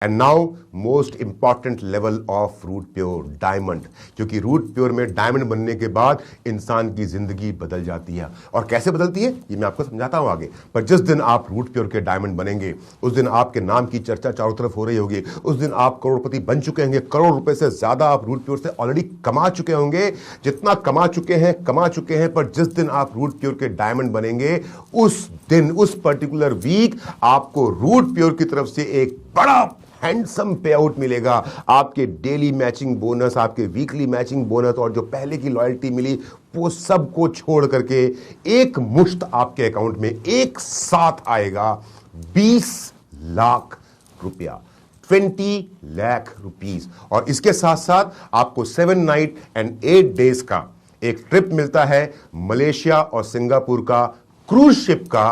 And now most important level of root pure, diamond. क्योंकि root pure में diamond बनने के बाद इंसान की जिंदगी बदल जाती है। और कैसे बदलती है ये मैं आपको समझाता हूं आगे। पर जिस दिन आप रूट प्योर के डायमंड बनेंगे उस दिन आपके नाम की चर्चा चारों तरफ हो रही होगी। उस दिन आप करोड़पति बन चुके होंगे, करोड़ रुपए से ज्यादा आप रूट प्योर से ऑलरेडी कमा चुके होंगे। जितना कमा चुके हैं। पर जिस दिन आप रूट प्योर के डायमंड बनेंगे उस दिन, उस पर्टिकुलर वीक आपको रूट प्योर की तरफ से एक बड़ा हैंडसम पे आउट मिलेगा। आपके डेली मैचिंग बोनस, आपके वीकली मैचिंग बोनस और जो पहले की लॉयल्टी मिली वो सब को छोड़ करके एक मुश्त आपके अकाउंट में एक साथ आएगा 20 लाख रुपया, 20 लाख रुपीस। और इसके साथ साथ आपको 7 नाइट एंड 8 डेज का एक ट्रिप मिलता है मलेशिया और सिंगापुर का क्रूज शिप का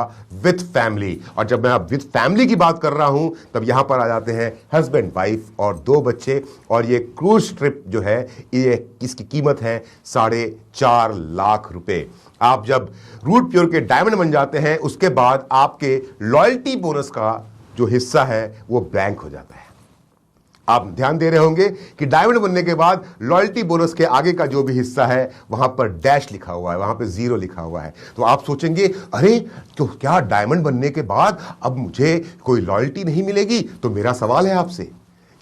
विथ फैमिली। और जब मैं विथ फैमिली की बात कर रहा हूं तब यहां पर आ जाते हैं हस्बैंड, वाइफ और 2 बच्चे। और ये क्रूज ट्रिप जो है ये इसकी कीमत है 4.5 लाख रुपए। आप जब रूट प्योर के डायमंड बन जाते हैं उसके बाद आपके लॉयल्टी बोनस का जो हिस्सा है वो ब्लैंक हो जाता है। आप ध्यान दे रहे होंगे कि डायमंड बनने के बाद लॉयल्टी बोनस के आगे का जो भी हिस्सा है वहां पर डैश लिखा हुआ है, वहां पर 0 लिखा हुआ है। तो आप सोचेंगे अरे तो क्या डायमंड बनने के बाद अब मुझे कोई लॉयल्टी नहीं मिलेगी? तो मेरा सवाल है आपसे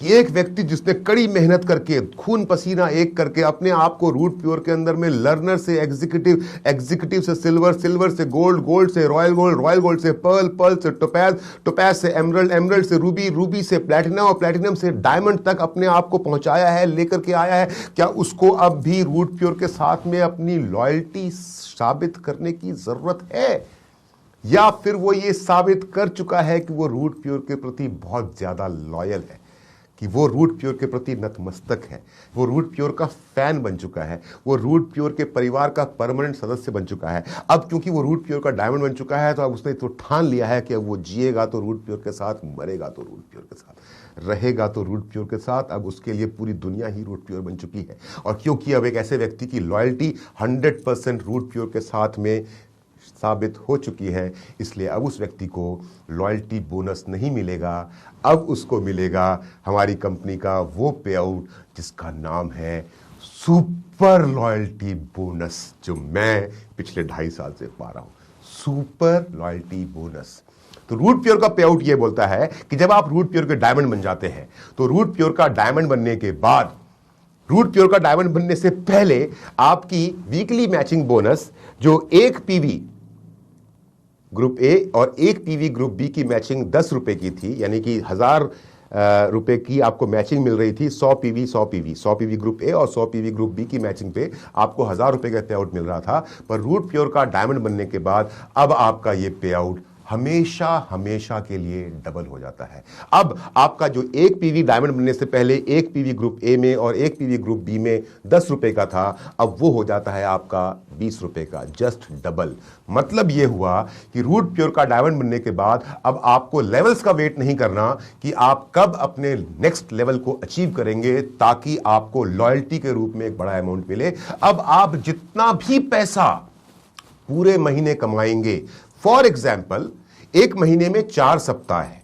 कि एक व्यक्ति जिसने कड़ी मेहनत करके खून पसीना एक करके अपने आप को रूट प्योर के अंदर में लर्नर से एग्जीक्यूटिव, एग्जीक्यूटिव से सिल्वर, सिल्वर से गोल्ड, गोल्ड से रॉयल गोल्ड, रॉयल गोल्ड से पर्ल, पर्ल से टोपैज, टोपैज से एमरल्ड, एमरल्ड से रूबी, रूबी से प्लैटिनम और प्लैटिनम से डायमंड तक अपने आप को पहुंचाया है, लेकर के आया है, क्या उसको अब भी रूट प्योर के साथ में अपनी लॉयल्टी साबित करने की जरूरत है? या फिर वो ये साबित कर चुका है कि वो रूट प्योर के प्रति बहुत ज्यादा लॉयल है, कि वो रूट प्योर के प्रति नतमस्तक है, वो रूट प्योर का फैन बन चुका है, वो रूट प्योर के परिवार का परमानेंट सदस्य बन चुका है? अब क्योंकि वो रूट प्योर का डायमंड बन चुका है तो अब उसने तो ठान लिया है कि अब वो जिएगा तो रूट प्योर के साथ, मरेगा तो रूट प्योर के साथ, रहेगा तो रूट प्योर के साथ। अब उसके लिए पूरी दुनिया ही रूट प्योर बन चुकी है। और क्योंकि अब एक ऐसे व्यक्ति की लॉयल्टी 100% रूट प्योर के साथ में साबित हो चुकी है, इसलिए अब उस व्यक्ति को लॉयल्टी बोनस नहीं मिलेगा। अब उसको मिलेगा हमारी कंपनी का वो पे आउट जिसका नाम है सुपर लॉयल्टी बोनस, जो मैं पिछले 2.5 साल से पा रहा हूं, सुपर लॉयल्टी बोनस। तो रूट प्योर का पे आउट ये बोलता है कि जब आप रूट प्योर के डायमंड बन जाते हैं तो रूट प्योर का डायमंड बनने के बाद, रूट प्योर का डायमंड बनने से पहले आपकी वीकली मैचिंग बोनस जो एक पीवी ग्रुप ए और एक पीवी ग्रुप बी की मैचिंग 10 रुपए की थी, यानी कि 1000 रुपए की आपको मैचिंग मिल रही थी। 100 पीवी ग्रुप ए और 100 पीवी ग्रुप बी की मैचिंग पे आपको 1000 रुपए का पे आउट मिल रहा था। पर रूट प्योर का डायमंड बनने के बाद अब आपका ये पे आउट हमेशा हमेशा के लिए डबल हो जाता है। अब आपका जो एक पीवी डायमंड बनने से पहले एक पीवी ग्रुप ए में और एक पीवी ग्रुप बी में 10 रुपए का था, अब वो हो जाता है आपका 20 रुपए का, जस्ट डबल। मतलब ये हुआ कि रूट प्योर का डायमंड बनने के बाद अब आपको लेवल्स का वेट नहीं करना कि आप कब अपने नेक्स्ट लेवल को अचीव करेंगे ताकि आपको लॉयल्टी के रूप में एक बड़ा अमाउंट मिले। अब आप जितना भी पैसा पूरे महीने कमाएंगे, फॉर एग्जाम्पल एक महीने में 4 सप्ताह है,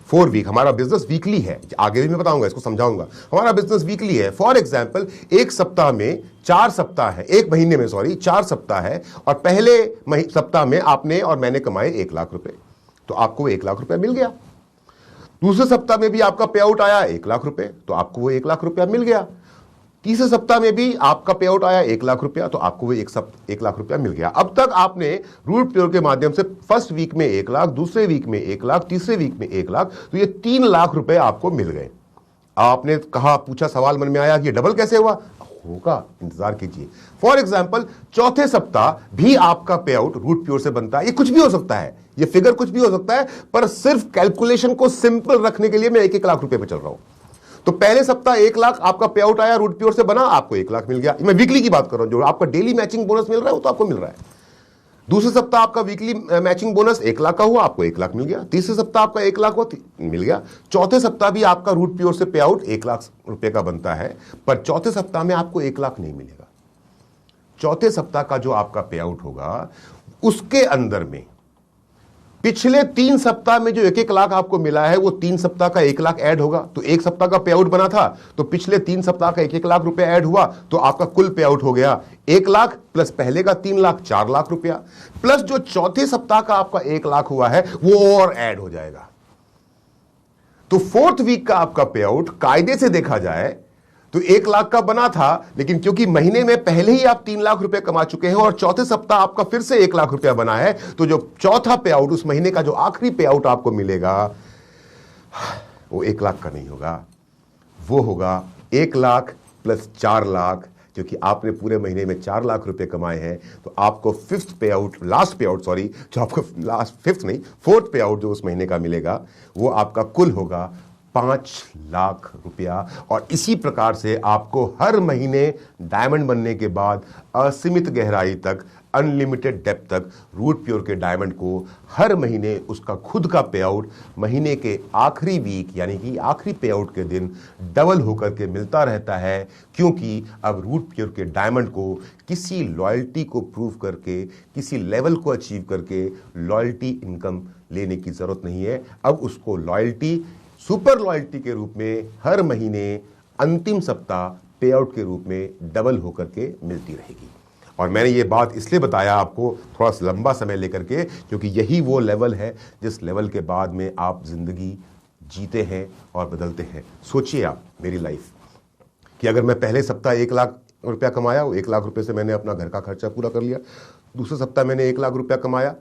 4 वीक, हमारा बिजनेस वीकली है, आगे भी मैं बताऊंगा, इसको समझाऊंगा। हमारा बिजनेस वीकली है। फॉर एग्जाम्पल एक सप्ताह में 4 सप्ताह है, एक महीने में 4 सप्ताह है, और पहले सप्ताह में आपने और मैंने कमाए 1 लाख रुपए, तो आपको 1 लाख रुपए मिल गया। दूसरे सप्ताह में भी आपका पे आउट आया 1 लाख रुपए, तो आपको वो 1 लाख रुपया मिल गया। तीसरे सप्ताह में भी आपका पे आउट आया 1 लाख रुपया, तो आपको वो 1 लाख रुपया मिल गया। अब तक आपने रूट प्योर के माध्यम से फर्स्ट वीक में 1 लाख, दूसरे वीक में 1 लाख, तीसरे वीक में 1 लाख, तो ये 3 लाख रुपए आपको मिल गए। आपने कहा, पूछा, सवाल मन में आया कि डबल कैसे हुआ? होगा, इंतजार कीजिए। फॉर एग्जाम्पल चौथे सप्ताह भी आपका पे आउट रूट प्योर से बनता है। ये कुछ भी हो सकता है, ये फिगर कुछ भी हो सकता है, पर सिर्फ कैलकुलेशन को सिंपल रखने के लिए मैं 1-1 लाख रुपए पे चल रहा हूं। तो पहले सप्ताह 1 लाख आपका पे आउट आया, रूट प्योर से बना, आपको 1 लाख मिल गया। मैं वीकली की बात कर रहा हूं, जो आपका डेली मैचिंग बोनस मिल रहा है वो तो आपको मिल रहा है। दूसरे सप्ताह आपका वीकली मैचिंग बोनस 1 लाख का हुआ, आपको 1 लाख मिल गया। तीसरे सप्ताह आपका 1 लाख हुआ, मिल गया। चौथे सप्ताह भी आपका रूट प्योर से पे आउट 1 लाख रुपए का बनता है, पर चौथे सप्ताह में आपको 1 लाख नहीं मिलेगा। चौथे सप्ताह का जो आपका पे आउट होगा उसके अंदर में पिछले 3 सप्ताह में जो 1-1 लाख आपको मिला है वो 3 सप्ताह का 1 लाख ऐड होगा, तो 1 सप्ताह का पे आउट बना था तो पिछले 3 सप्ताह का 1-1 लाख रुपया ऐड हुआ तो आपका कुल पे आउट हो गया 1 लाख प्लस पहले का 3 लाख 4 लाख रुपया, प्लस जो चौथे सप्ताह का आपका 1 लाख हुआ है वो और ऐड हो जाएगा। तो 4th वीक का आपका पे आउट कायदे से देखा जाए तो 1 लाख का बना था, लेकिन क्योंकि महीने में पहले ही आप 3 लाख रुपए कमा चुके हैं और चौथे सप्ताह आपका फिर से 1 लाख रुपया बना है, तो जो चौथा पे आउट उस महीने का जो आखिरी पे आउट आपको मिलेगा वो 1 लाख का नहीं होगा, वो होगा 1 लाख प्लस 4 लाख, क्योंकि आपने पूरे महीने में 4 लाख रुपए कमाए हैं। तो आपको लास्ट पे आउट जो आपको फोर्थ पे आउट जो उस महीने का मिलेगा वो आपका कुल होगा 5 लाख रुपया। और इसी प्रकार से आपको हर महीने डायमंड बनने के बाद असीमित गहराई तक, अनलिमिटेड डेप्थ तक रूट प्योर के डायमंड को हर महीने उसका खुद का पे आउट महीने के आखिरी वीक यानी कि आखिरी पे आउट के दिन डबल होकर के मिलता रहता है, क्योंकि अब रूट प्योर के डायमंड को किसी लॉयल्टी को प्रूव करके, किसी लेवल को अचीव करके लॉयल्टी इनकम लेने की जरूरत नहीं है। अब उसको लॉयल्टी सुपर लॉयल्टी के रूप में हर महीने अंतिम सप्ताह पे आउट के रूप में डबल होकर के मिलती रहेगी। और मैंने ये बात इसलिए बताया आपको थोड़ा सा लंबा समय लेकर के, क्योंकि यही वो लेवल है जिस लेवल के बाद में आप जिंदगी जीते हैं और बदलते हैं। सोचिए आप मेरी लाइफ कि अगर मैं पहले सप्ताह 1 लाख रुपया कमाया, वो 1 लाख रुपए से मैंने अपना घर का खर्चा पूरा कर लिया। दूसरे सप्ताह मैंने 1 लाख रुपया कमाया,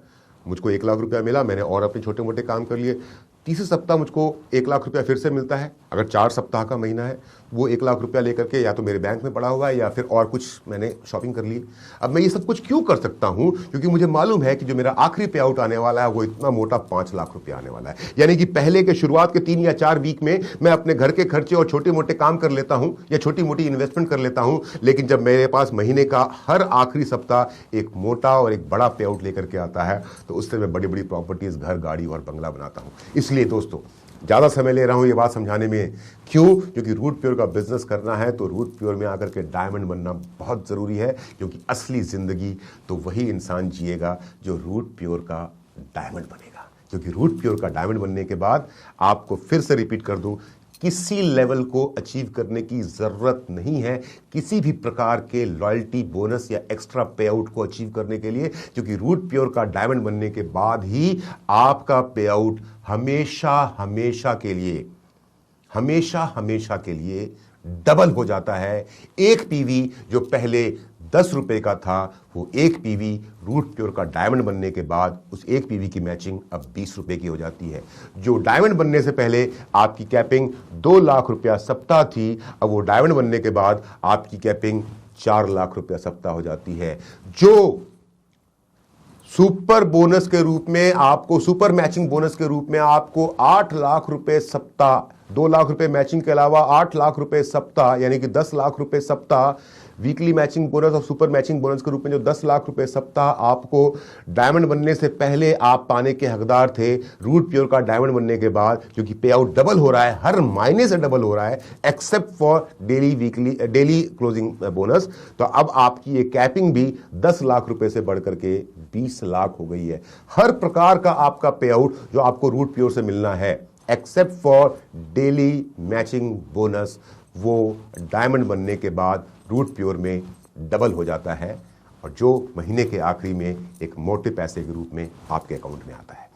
मुझको 1 लाख रुपया मिला, मैंने और अपने छोटे मोटे काम कर लिए। तीसरे सप्ताह मुझको 1 लाख रुपया फिर से मिलता है। अगर 4 सप्ताह का महीना है, वो 1 लाख रुपया लेकर के या तो मेरे बैंक में पड़ा हुआ है या फिर और कुछ मैंने शॉपिंग कर ली। अब मैं ये सब कुछ क्यों कर सकता हूं? क्योंकि मुझे मालूम है कि जो मेरा आखिरी पे आउट आने वाला है वो इतना मोटा 5 लाख रुपया आने वाला है। यानी कि पहले के शुरुआत के 3 या 4 वीक में मैं अपने घर के खर्चे और छोटे मोटे काम कर लेता हूं या छोटी मोटी इन्वेस्टमेंट कर लेता हूं, लेकिन जब मेरे पास महीने का हर आखिरी सप्ताह एक मोटा और एक बड़ा पे आउट लेकर के आता है तो उससे मैं बड़ी बड़ी प्रॉपर्टीज, घर, गाड़ी और बंगला बनाता हूं। इसलिए दोस्तों ज़्यादा समय ले रहा हूं ये बात समझाने में, क्यों? क्योंकि रूट प्योर का बिजनेस करना है तो रूट प्योर में आकर के डायमंड बनना बहुत ज़रूरी है, क्योंकि असली ज़िंदगी तो वही इंसान जिएगा जो रूट प्योर का डायमंड बनेगा। क्योंकि रूट प्योर का डायमंड बनने के बाद आपको फिर से रिपीट कर दूं, किसी लेवल को अचीव करने की ज़रूरत नहीं है किसी भी प्रकार के लॉयल्टी बोनस या एक्स्ट्रा पे आउट को अचीव करने के लिए, क्योंकि रूट प्योर का डायमंड बनने के बाद ही आपका पे आउट हमेशा हमेशा के लिए डबल हो जाता है। एक पीवी जो पहले 10 रुपए का था वो एक पीवी रूट प्योर का डायमंड बनने के बाद उस एक पीवी की मैचिंग अब 20 रुपए की हो जाती है। जो डायमंड बनने से पहले आपकी कैपिंग 2 लाख रुपया सप्ताह थी, अब वो डायमंड बनने के बाद आपकी कैपिंग 4 लाख रुपया सप्ताह हो जाती है। जो सुपर बोनस के रूप में आपको, सुपर मैचिंग बोनस के रूप में आपको 8 लाख रुपए सप्ताह, 2 लाख रुपए मैचिंग के अलावा 8 लाख रुपए सप्ताह यानी कि 10 लाख रुपए सप्ताह वीकली मैचिंग बोनस और सुपर मैचिंग बोनस के रूप में जो 10 लाख रुपए सप्ताह आपको डायमंड बनने से पहले आप पाने के हकदार थे, रूट प्योर का डायमंड बनने के बाद क्योंकि पे आउट डबल हो रहा है, हर महीने से डबल हो रहा है except for daily closing bonus, तो अब आपकी ये कैपिंग भी 10 लाख रुपए से बढ़कर के 20 लाख हो गई है। हर प्रकार का आपका पे आउट जो आपको रूट प्योर से मिलना है except for daily matching bonus, वो डायमंड बनने के बाद रूट प्योर में डबल हो जाता है और जो महीने के आखिरी में एक मोटे पैसे के रूप में आपके अकाउंट में आता है।